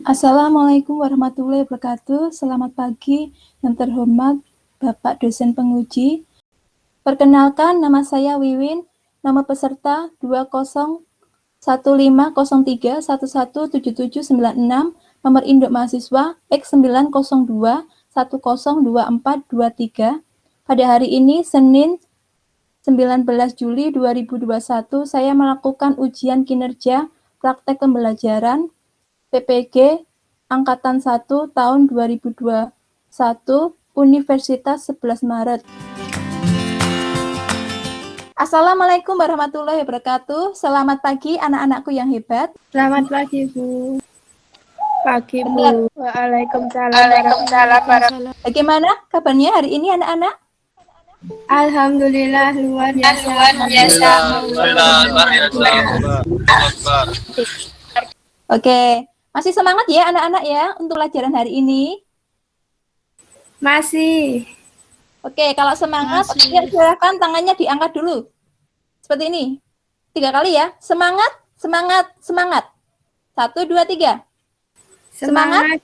Assalamualaikum warahmatullahi wabarakatuh. Selamat pagi yang terhormat Bapak dosen penguji. Perkenalkan, nama saya Wiwin, nomor peserta 201503117796, nomor induk mahasiswa X902102423. Pada hari ini, Senin 19 Juli 2021, saya melakukan ujian kinerja praktek pembelajaran PPG Angkatan 1 tahun 2021 Universitas 11 Maret. Assalamualaikum warahmatullahi wabarakatuh. Selamat pagi anak-anakku yang hebat. Selamat pagi, Bu. Pagi, Bu. Waalaikumsalam. Bagaimana kabarnya hari ini anak-anak? Alhamdulillah luar biasa. Oke, masih semangat ya anak-anak ya untuk pelajaran hari ini? Masih. Oke, kalau semangat, ya silahkan tangannya diangkat dulu. Seperti ini. 3 kali ya. Semangat, semangat, semangat. 1, 2, 3. Semangat.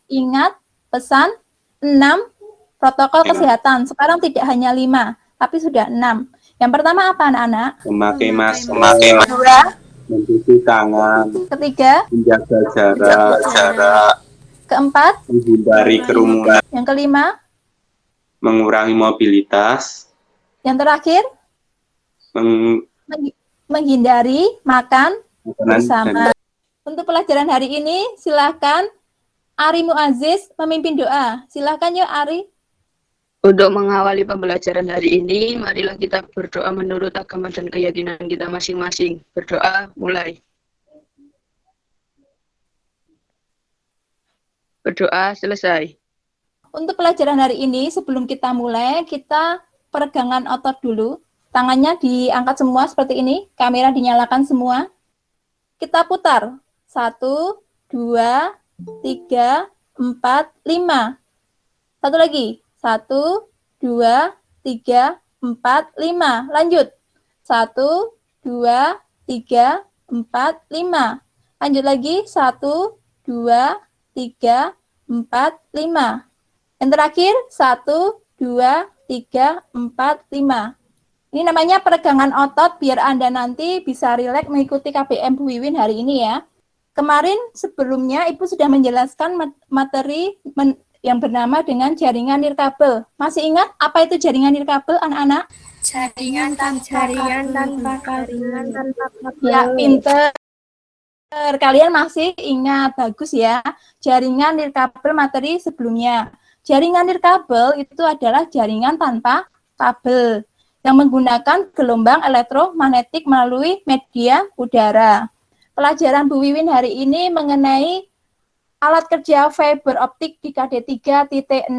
Ingat pesan 6 protokol kesehatan. Sekarang tidak hanya 5, tapi sudah 6. Yang pertama apa anak-anak? Memakai masker. Kedua, mencuci tangan. ketiga, Menjaga jarak. keempat, Menghindari kerumunan. yang kelima, Mengurangi mobilitas. yang terakhir, menghindari makan bersama. Untuk pelajaran hari ini, silakan Ari Muaziz memimpin doa. Silakan yuk Ari. Untuk mengawali pembelajaran hari ini, marilah kita berdoa menurut agama dan keyakinan kita masing-masing. Berdoa, mulai. Berdoa, selesai. Untuk pelajaran hari ini, sebelum kita mulai, kita peregangan otot dulu. Tangannya diangkat semua seperti ini. Kamera dinyalakan semua. Kita putar. 1, 2, 3, 4, 5. Satu lagi. 1, 2, 3, 4, 5. Lanjut. 1, 2, 3, 4, 5. Lanjut lagi. 1, 2, 3, 4, 5. Yang terakhir. 1, 2, 3, 4, 5. Ini namanya peregangan otot biar Anda nanti bisa rileks mengikuti KBM Bu Wiwin hari ini ya. Kemarin sebelumnya Ibu sudah menjelaskan materi yang bernama dengan jaringan nirkabel. Masih ingat apa itu jaringan nirkabel anak-anak? Jaringan tanpa kabel. Ya, pinter. Kalian masih ingat, bagus ya. Jaringan nirkabel materi sebelumnya. Jaringan nirkabel itu adalah jaringan tanpa kabel yang menggunakan gelombang elektromagnetik melalui media udara. Pelajaran Bu Wiwin hari ini mengenai alat kerja fiber optik di KD 3.6.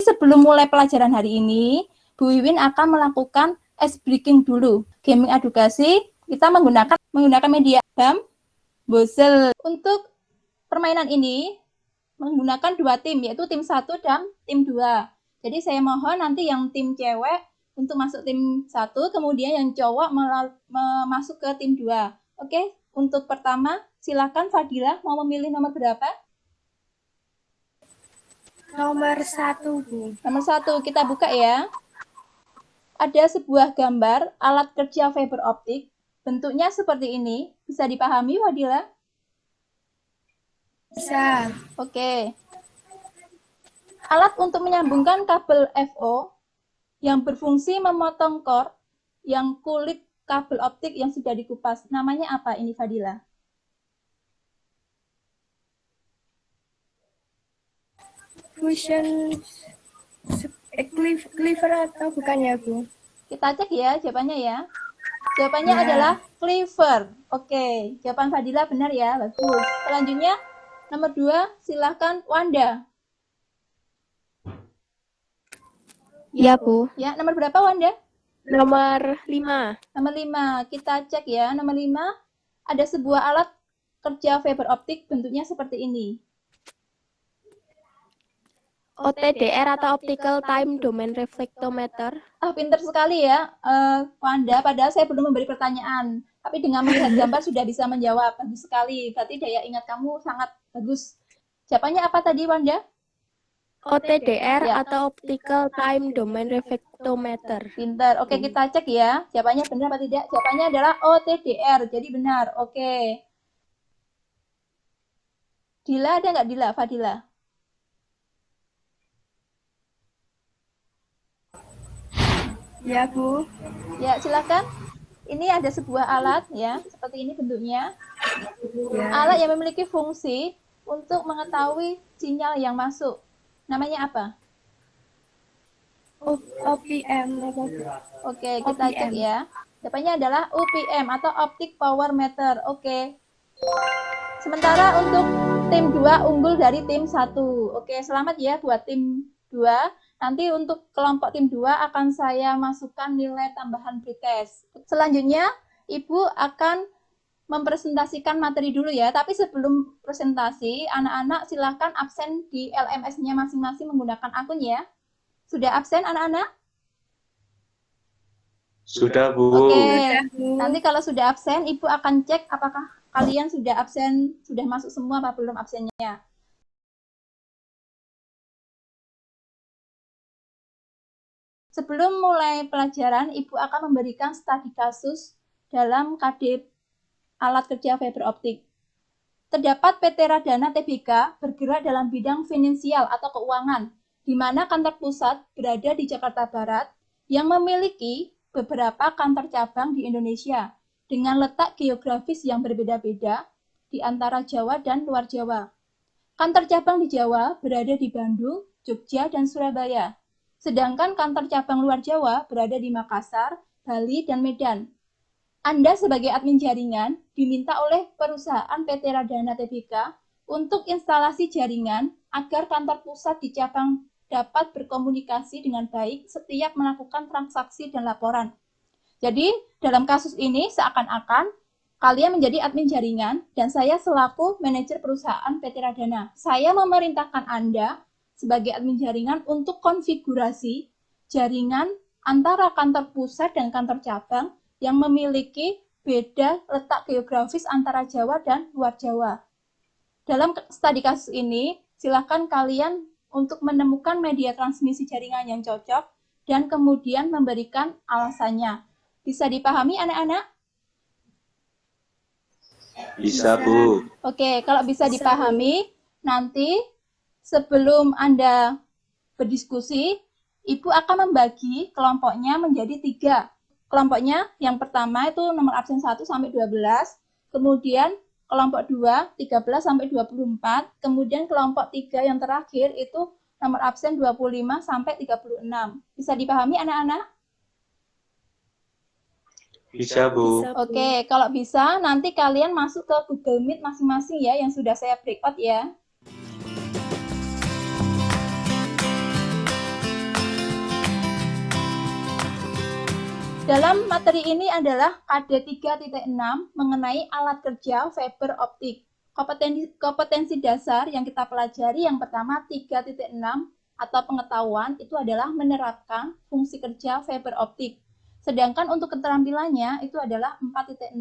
Sebelum mulai pelajaran hari ini, Bu Wiwin akan melakukan ice breaking dulu. Gaming edukasi, kita menggunakan media Bosel. Untuk permainan ini menggunakan 2 tim, yaitu tim 1 dan tim 2. Jadi saya mohon nanti yang tim cewek untuk masuk tim 1, kemudian yang cowok masuk ke tim 2. Oke, untuk pertama silakan Fadila mau memilih nomor berapa? Nomor 1, Bu. Nomor 1, kita buka ya. Ada sebuah gambar alat kerja fiber optik. Bentuknya seperti ini. Bisa dipahami, Fadila? Bisa. Oke. Alat untuk menyambungkan kabel FO yang berfungsi memotong core yang kulit kabel optik yang sudah dikupas. Namanya apa ini, Fadila? Fusion cleaver atau bukan ya, Bu? Kita cek ya jawabannya ya. Jawabannya adalah cleaver. Oke, jawaban Fadila benar ya, bagus. Selanjutnya nomor 2, silahkan Wanda. Ya, Bu. Ya, nomor berapa Wanda? Nomor 5. Nomor 5, kita cek ya. Nomor 5, ada sebuah alat kerja fiber optik bentuknya seperti ini. OTDR atau Optical Time Domain Reflectometer. Pinter sekali ya, Wanda. Padahal saya belum memberi pertanyaan. Tapi dengan melihat gambar sudah bisa menjawab. Bagus sekali. Berarti daya ingat kamu sangat bagus. Jawabannya apa tadi, Wanda? OTDR Ya. atau Optical Time Domain Reflectometer. Pintar. Oke, kita cek ya. Jawabannya benar apa tidak? Jawabannya adalah OTDR. Jadi benar. Oke. Dila ada nggak, Dila? Fadila? Ya, Bu. Ya, silakan. Ini ada sebuah alat ya, seperti ini bentuknya. Ya. Alat yang memiliki fungsi untuk mengetahui sinyal yang masuk. Namanya apa? OPM apa, Bu? Oke, kita cek OPM. ya. Jawabannya adalah UPM atau Optic Power Meter. Oke. Sementara untuk tim 2 unggul dari tim 1. Oke, selamat ya buat tim 2. Nanti untuk kelompok tim 2 akan saya masukkan nilai tambahan pretest. Selanjutnya, Ibu akan mempresentasikan materi dulu ya. Tapi sebelum presentasi, anak-anak silakan absen di LMS-nya masing-masing menggunakan akun ya. Sudah absen anak-anak? Sudah, Bu. Oke. Sudah, Bu. Nanti kalau sudah absen, Ibu akan cek apakah kalian sudah absen, sudah masuk semua apa belum absennya. Sebelum mulai pelajaran, Ibu akan memberikan studi kasus dalam KD alat kerja fiber optik. Terdapat PT Radana Tbk bergerak dalam bidang finansial atau keuangan, di mana kantor pusat berada di Jakarta Barat yang memiliki beberapa kantor cabang di Indonesia dengan letak geografis yang berbeda-beda di antara Jawa dan luar Jawa. Kantor cabang di Jawa berada di Bandung, Jogja, dan Surabaya. Sedangkan kantor cabang luar Jawa berada di Makassar, Bali, dan Medan. Anda sebagai admin jaringan diminta oleh perusahaan PT Radana Tbk untuk instalasi jaringan agar kantor pusat di cabang dapat berkomunikasi dengan baik setiap melakukan transaksi dan laporan. Jadi, dalam kasus ini seakan-akan kalian menjadi admin jaringan dan saya selaku manajer perusahaan PT Radana. Saya memerintahkan Anda sebagai admin jaringan untuk konfigurasi jaringan antara kantor pusat dan kantor cabang yang memiliki beda letak geografis antara Jawa dan luar Jawa. Dalam studi kasus ini, silakan kalian untuk menemukan media transmisi jaringan yang cocok dan kemudian memberikan alasannya. Bisa dipahami anak-anak? Bisa, Bu. Oke, kalau bisa dipahami, nanti sebelum Anda berdiskusi, Ibu akan membagi kelompoknya menjadi 3. Kelompoknya yang pertama itu nomor absen 1 sampai 12, kemudian kelompok 2 13 sampai 24, kemudian kelompok 3 yang terakhir itu nomor absen 25 sampai 36. Bisa dipahami anak-anak? Bisa, Bu. Oke, kalau bisa nanti kalian masuk ke Google Meet masing-masing ya yang sudah saya breakout ya. Dalam materi ini adalah KD 3.6 mengenai alat kerja fiber optik. Kompetensi dasar yang kita pelajari yang pertama 3.6 atau pengetahuan itu adalah menerapkan fungsi kerja fiber optik. Sedangkan untuk keterampilannya itu adalah 4.6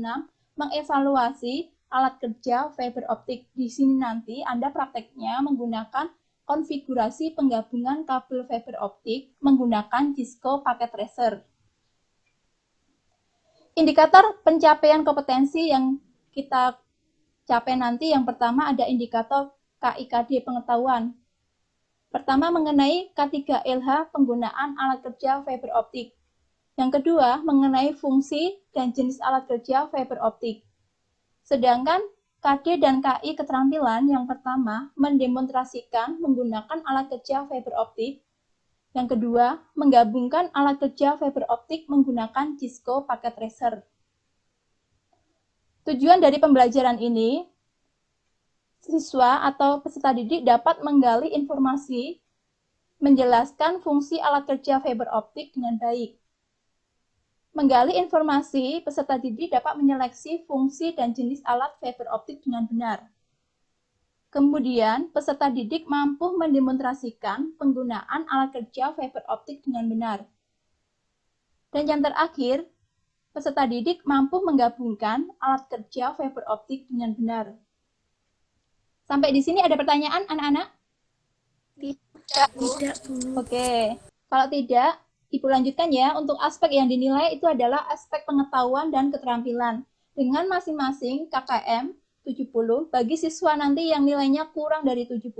mengevaluasi alat kerja fiber optik. Di sini nanti Anda prakteknya menggunakan konfigurasi penggabungan kabel fiber optik menggunakan Cisco paket tracer. Indikator pencapaian kompetensi yang kita capai nanti yang pertama ada indikator KIKD pengetahuan. Pertama mengenai K3LH penggunaan alat kerja fiber optik. Yang kedua mengenai fungsi dan jenis alat kerja fiber optik. Sedangkan KD dan KI keterampilan yang pertama mendemonstrasikan menggunakan alat kerja fiber optik. Yang kedua, menggabungkan alat kerja fiber optik menggunakan Cisco paket tracer. Tujuan dari pembelajaran ini, siswa atau peserta didik dapat menggali informasi, menjelaskan fungsi alat kerja fiber optik dengan baik. Menggali informasi, peserta didik dapat menyeleksi fungsi dan jenis alat fiber optik dengan benar. Kemudian, peserta didik mampu mendemonstrasikan penggunaan alat kerja fiber optik dengan benar. Dan yang terakhir, peserta didik mampu menggabungkan alat kerja fiber optik dengan benar. Sampai di sini ada pertanyaan, anak-anak? Tidak, Bu. Oke, kalau tidak, Ibu lanjutkan ya. Untuk aspek yang dinilai itu adalah aspek pengetahuan dan keterampilan. Dengan masing-masing KKM 70, bagi siswa nanti yang nilainya kurang dari 70,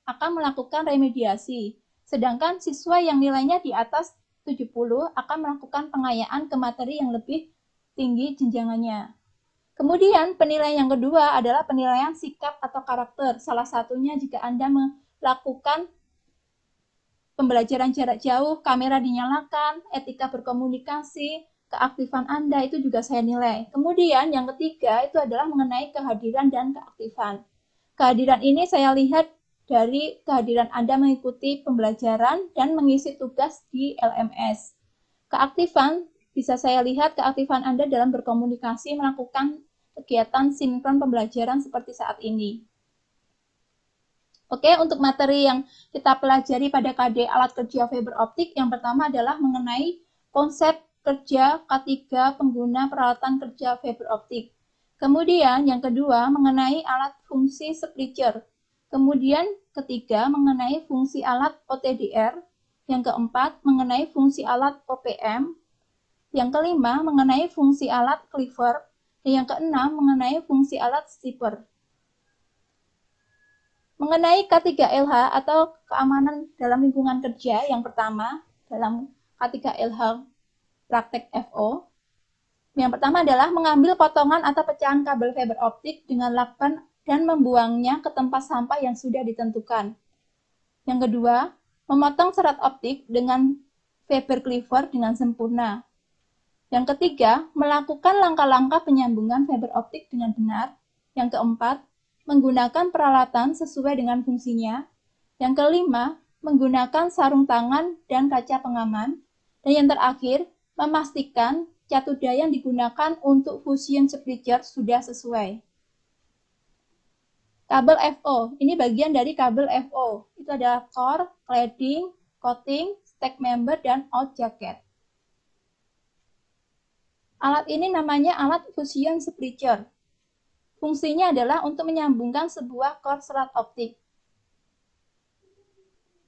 akan melakukan remediasi. Sedangkan siswa yang nilainya di atas 70 akan melakukan pengayaan ke materi yang lebih tinggi jenjangannya. Kemudian penilaian yang kedua adalah penilaian sikap atau karakter. Salah satunya jika Anda melakukan pembelajaran jarak jauh, kamera dinyalakan, etika berkomunikasi, keaktifan Anda itu juga saya nilai. Kemudian yang ketiga itu adalah mengenai kehadiran dan keaktifan. Kehadiran ini saya lihat dari kehadiran Anda mengikuti pembelajaran dan mengisi tugas di LMS. Keaktifan bisa saya lihat keaktifan Anda dalam berkomunikasi melakukan kegiatan sinkron pembelajaran seperti saat ini. Oke, untuk materi yang kita pelajari pada KD alat kerja fiber optik, yang pertama adalah mengenai konsep kerja K3 pengguna peralatan kerja fiber optik. Kemudian yang kedua mengenai alat fungsi splitter. Kemudian ketiga mengenai fungsi alat OTDR. Yang keempat mengenai fungsi alat OPM. Yang kelima mengenai fungsi alat cleaver. Dan yang keenam mengenai fungsi alat stipper. Mengenai K3LH atau keamanan dalam lingkungan kerja, yang pertama dalam K3LH praktek FO. Yang pertama adalah mengambil potongan atau pecahan kabel fiber optik dengan lakban dan membuangnya ke tempat sampah yang sudah ditentukan. Yang kedua, memotong serat optik dengan fiber cleaver dengan sempurna. Yang ketiga, melakukan langkah-langkah penyambungan fiber optik dengan benar. Yang keempat, menggunakan peralatan sesuai dengan fungsinya. Yang kelima, menggunakan sarung tangan dan kaca pengaman. Dan yang terakhir, memastikan catuda yang digunakan untuk fusion splitter sudah sesuai. Kabel FO, ini bagian dari kabel FO. Itu adalah core, cladding, coating, stack member, dan out jacket. Alat ini namanya alat fusion splitter. Fungsinya adalah untuk menyambungkan sebuah core serat optik.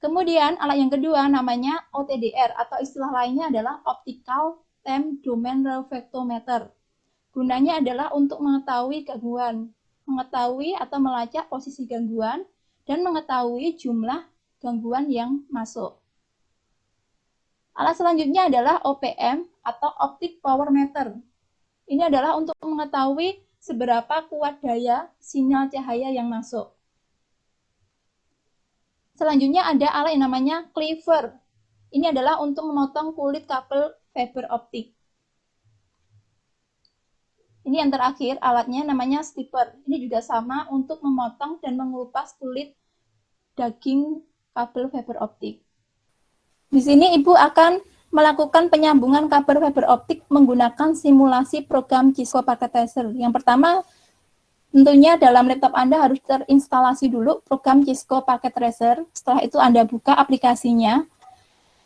Kemudian alat yang kedua namanya OTDR atau istilah lainnya adalah Optical Time Domain Reflectometer. Gunanya adalah untuk mengetahui gangguan, mengetahui atau melacak posisi gangguan, dan mengetahui jumlah gangguan yang masuk. Alat selanjutnya adalah OPM atau Optic Power Meter. Ini adalah untuk mengetahui seberapa kuat daya sinyal cahaya yang masuk. Selanjutnya ada alat yang namanya cleaver. Ini adalah untuk memotong kulit kabel fiber optik. Ini yang terakhir, alatnya namanya stipper. Ini juga sama untuk memotong dan mengupas kulit daging kabel fiber optik. Di sini Ibu akan melakukan penyambungan kabel fiber optik menggunakan simulasi program Cisco Packet Tracer. Yang pertama, tentunya dalam laptop Anda harus terinstalasi dulu program Cisco Packet Tracer. Setelah itu Anda buka aplikasinya.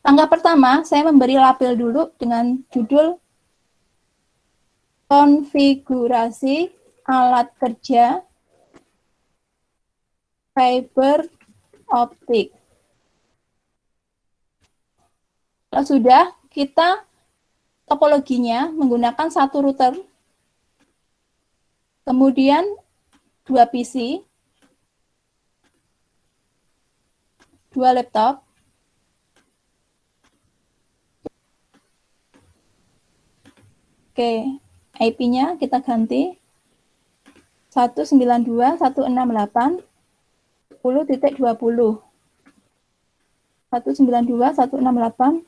Langkah pertama, saya memberi label dulu dengan judul konfigurasi alat kerja fiber optik. Kalau sudah, kita topologinya menggunakan satu router, kemudian 2 PC, 2 laptop, oke, IP-nya kita ganti 192.168.10.20. 192.168.10.10.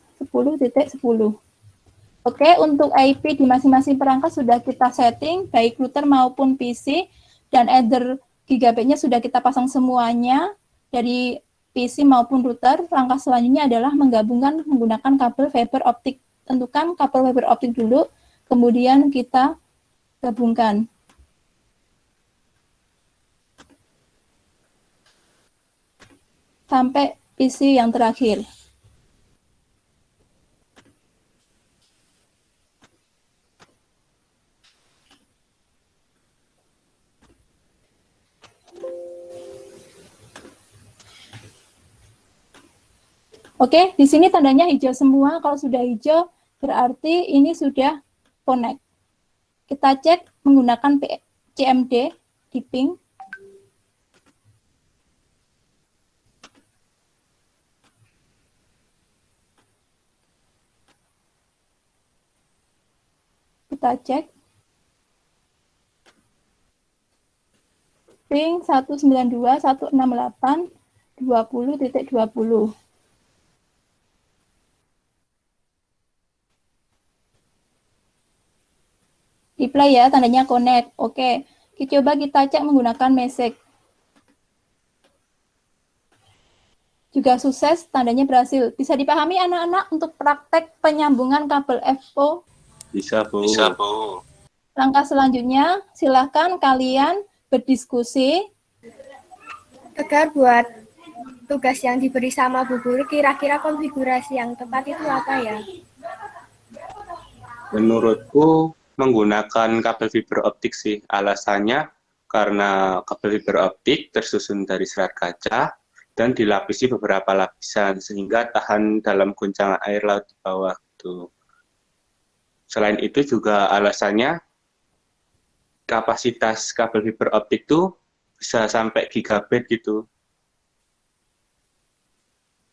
Oke, untuk IP di masing-masing perangkat sudah kita setting, baik router maupun PC, dan Ether gigabitnya sudah kita pasang semuanya dari PC maupun router. Langkah selanjutnya adalah menggabungkan menggunakan kabel fiber optik. Tentukan kabel fiber optik dulu, kemudian kita gabungkan. Sampai PC yang terakhir. Oke, di sini tandanya hijau semua. Kalau sudah hijau, berarti ini sudah connect. Kita cek menggunakan CMD di ping. Kita cek. Ping 192.168.20.20. Di play ya, tandanya connect. Oke, coba kita cek menggunakan message. Juga sukses, tandanya berhasil. Bisa dipahami anak-anak untuk praktek penyambungan kabel FO? Bisa, Bu. Bisa, Bu. Langkah selanjutnya, silakan kalian berdiskusi. Agar buat tugas yang diberi sama Bu Guru, kira-kira konfigurasi yang tepat itu apa ya? Menurutku menggunakan kabel fiber optik sih. Alasannya karena kabel fiber optik tersusun dari serat kaca dan dilapisi beberapa lapisan sehingga tahan dalam guncangan air laut di bawah tuh. Selain itu juga alasannya kapasitas kabel fiber optik tuh bisa sampai gigabit gitu.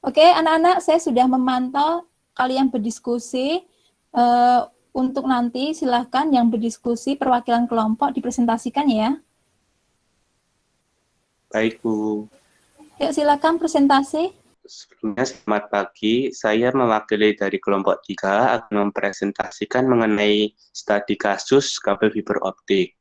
Oke, anak-anak, saya sudah memantau kalian berdiskusi. Untuk nanti silahkan yang berdiskusi perwakilan kelompok dipresentasikan ya. Baik, Bu. Yuk, silakan presentasi. Sebelumnya selamat pagi, saya mewakili dari kelompok 3 akan mempresentasikan mengenai studi kasus kabel fiber optik.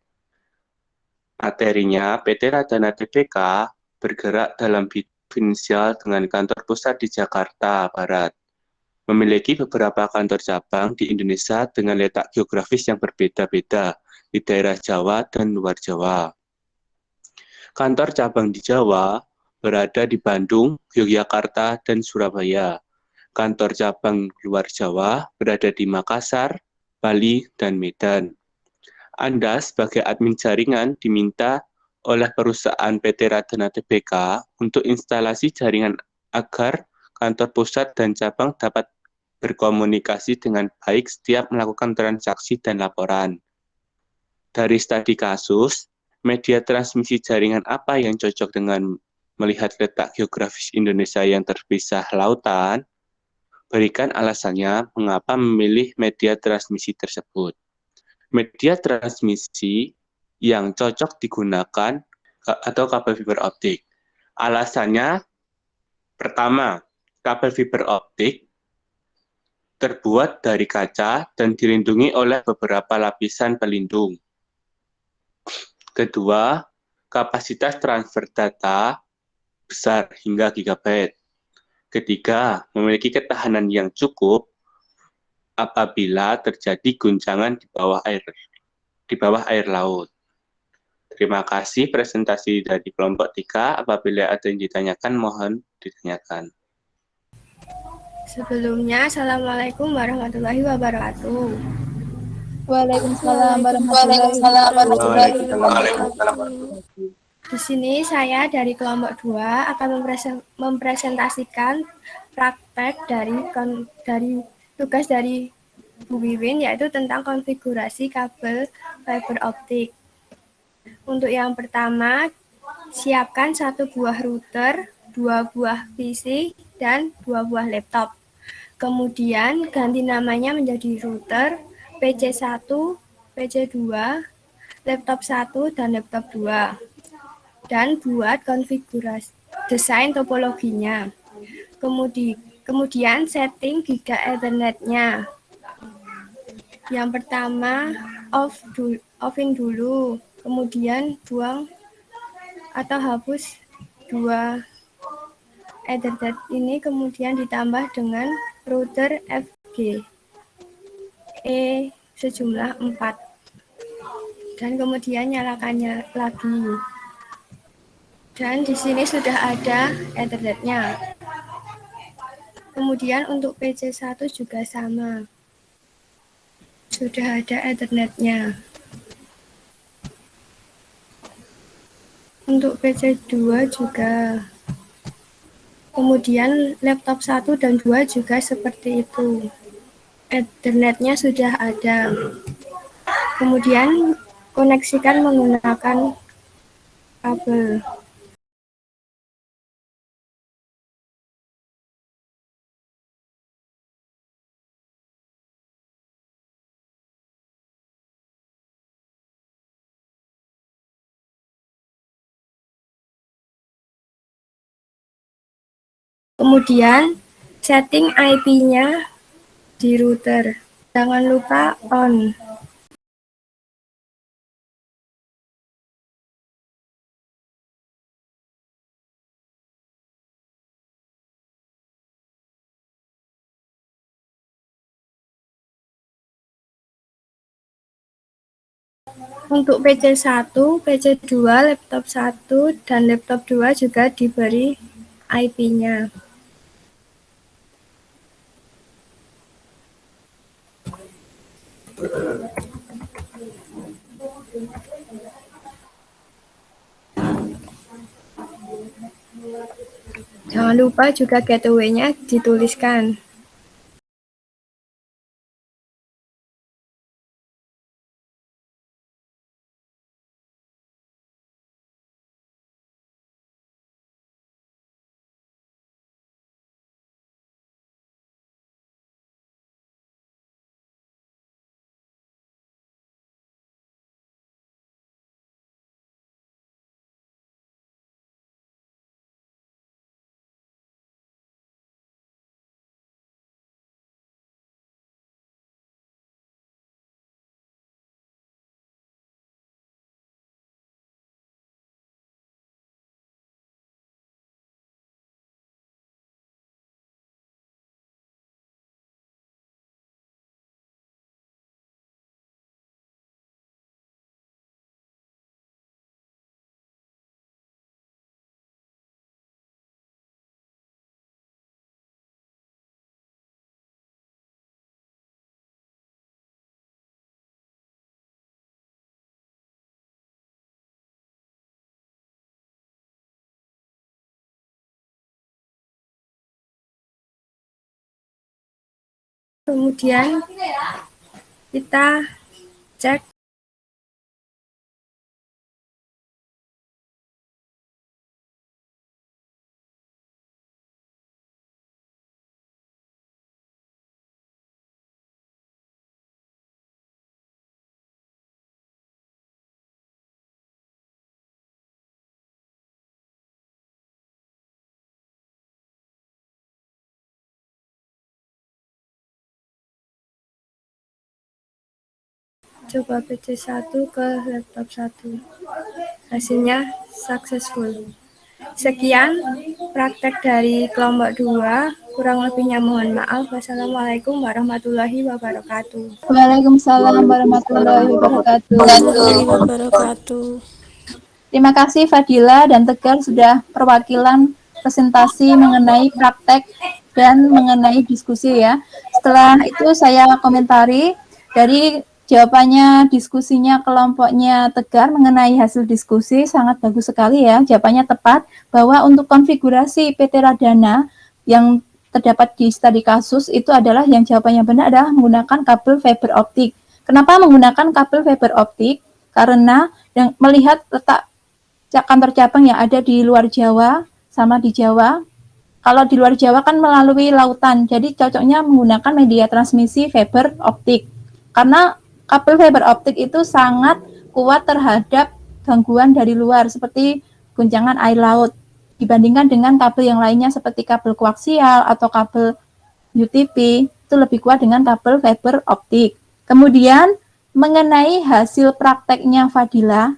Materinya, PT Radana Tbk bergerak dalam bidang finansial dengan kantor pusat di Jakarta Barat. Memiliki beberapa kantor cabang di Indonesia dengan letak geografis yang berbeda-beda di daerah Jawa dan luar Jawa. Kantor cabang di Jawa berada di Bandung, Yogyakarta, dan Surabaya. Kantor cabang luar Jawa berada di Makassar, Bali, dan Medan. Anda sebagai admin jaringan diminta oleh perusahaan PT Radana Tbk untuk instalasi jaringan agar kantor pusat dan cabang dapat berkomunikasi dengan baik setiap melakukan transaksi dan laporan. Dari studi kasus, media transmisi jaringan apa yang cocok dengan melihat letak geografis Indonesia yang terpisah lautan? Berikan alasannya mengapa memilih media transmisi tersebut. Media transmisi yang cocok digunakan atau kabel fiber optik. Alasannya, pertama, kabel fiber optik terbuat dari kaca dan dilindungi oleh beberapa lapisan pelindung. Kedua, kapasitas transfer data besar hingga gigabit. Ketiga, memiliki ketahanan yang cukup apabila terjadi guncangan di bawah air laut. Terima kasih presentasi dari kelompok 3. Apabila ada yang ditanyakan, mohon ditanyakan. Sebelumnya, Assalamualaikum warahmatullahi wabarakatuh. Waalaikumsalam warahmatullahi wabarakatuh. Di sini saya dari kelompok 2 akan mempresentasikan praktek dari tugas dari Bu Wiwin, yaitu tentang konfigurasi kabel fiber optik. Untuk yang pertama, siapkan 1 buah router, 2 buah PC, dan 2 buah laptop. Kemudian ganti namanya menjadi router, PC1, PC2, laptop 1, dan laptop 2. Dan buat konfigurasi desain topologinya. Kemudian setting giga Ethernet-nya. Yang pertama, offin dulu. Kemudian buang atau hapus 2 Ethernet ini, kemudian ditambah dengan router FG sejumlah 4. Dan kemudian nyalakannya lagi. Dan di sini sudah ada Ethernet-nya. Kemudian untuk PC1 juga sama. Sudah ada Ethernet-nya. Untuk PC2 juga. Kemudian laptop 1 dan 2 juga seperti itu. Ethernetnya sudah ada. Kemudian koneksikan menggunakan kabel. Kemudian setting IP-nya di router. Jangan lupa on. Untuk PC1, PC2, laptop 1, dan laptop 2 juga diberi IP-nya. Jangan lupa juga gateway-nya dituliskan. Kemudian kita cek coba PC1 ke laptop 1. Hasilnya successful. Sekian praktek dari kelompok 2. Kurang lebihnya mohon maaf. Wassalamualaikum warahmatullahi wabarakatuh. Waalaikumsalam warahmatullahi wabarakatuh. Warahmatullahi wabarakatuh. Terima kasih Fadila dan Tegar sudah perwakilan presentasi mengenai praktek dan mengenai diskusi ya. Setelah itu saya komentari dari jawabannya diskusinya kelompoknya Tegar mengenai hasil diskusi sangat bagus sekali ya. Jawabannya tepat bahwa untuk konfigurasi PT Radana yang terdapat di studi kasus itu adalah yang jawabannya benar adalah menggunakan kabel fiber optik. Kenapa menggunakan kabel fiber optik? Karena yang melihat letak kantor cabang yang ada di luar Jawa sama di Jawa. Kalau di luar Jawa kan melalui lautan, jadi cocoknya menggunakan media transmisi fiber optik. Karena kabel fiber optik itu sangat kuat terhadap gangguan dari luar seperti guncangan air laut dibandingkan dengan kabel yang lainnya seperti kabel koaksial atau kabel UTP itu lebih kuat dengan kabel fiber optik. Kemudian mengenai hasil prakteknya Fadila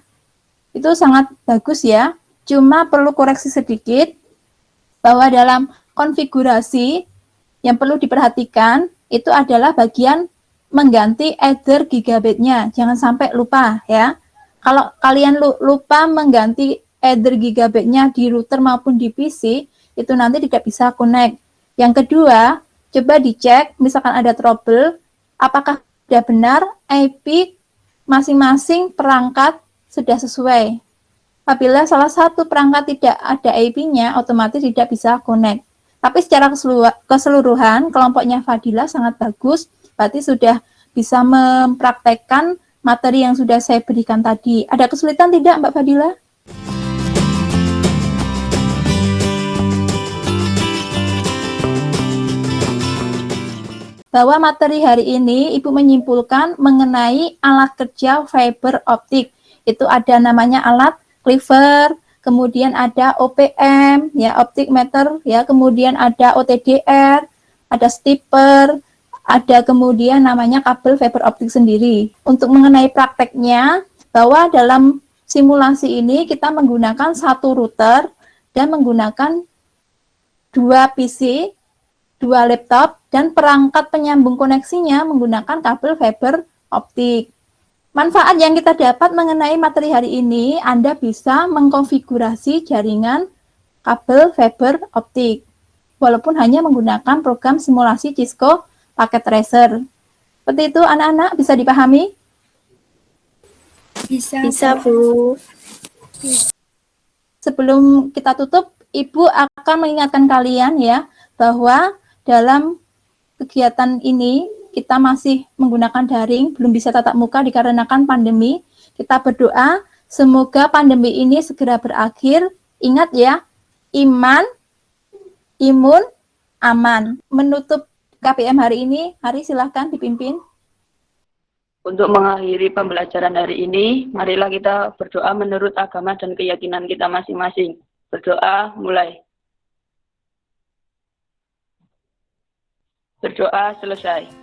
itu sangat bagus ya, cuma perlu koreksi sedikit bahwa dalam konfigurasi yang perlu diperhatikan itu adalah bagian mengganti ether gigabitnya, jangan sampai lupa ya. Kalau kalian lupa mengganti ether gigabitnya di router maupun di PC, itu nanti tidak bisa connect. Yang kedua, coba dicek misalkan ada trouble, apakah sudah benar IP masing-masing perangkat sudah sesuai. Apabila salah satu perangkat tidak ada IP-nya, otomatis tidak bisa connect. Tapi secara keseluruhan, kelompoknya Fadila sangat bagus, berarti sudah bisa mempraktekkan materi yang sudah saya berikan tadi. Ada kesulitan tidak, Mbak Fadila? Bahwa materi hari ini Ibu menyimpulkan mengenai alat kerja fiber optik. Itu ada namanya alat cleaver, kemudian ada OPM, ya optic meter, ya kemudian ada OTDR, ada stepper, ada kemudian namanya kabel fiber optik sendiri. Untuk mengenai prakteknya, bahwa dalam simulasi ini kita menggunakan satu router dan menggunakan 2 PC, 2 laptop, dan perangkat penyambung koneksinya menggunakan kabel fiber optik. Manfaat yang kita dapat mengenai materi hari ini, Anda bisa mengkonfigurasi jaringan kabel fiber optik, walaupun hanya menggunakan program simulasi Cisco Packet Tracer. Seperti itu, anak-anak, bisa dipahami? Bisa, Bu. Sebelum kita tutup, Ibu akan mengingatkan kalian ya, bahwa dalam kegiatan ini kita masih menggunakan daring, belum bisa tatap muka dikarenakan pandemi. Kita berdoa semoga pandemi ini segera berakhir. Ingat ya, iman, imun, aman. Menutup KPM hari ini, Hari silahkan dipimpin. Untuk mengakhiri pembelajaran hari ini, marilah kita berdoa menurut agama dan keyakinan kita masing-masing. Berdoa, mulai. Berdoa, selesai.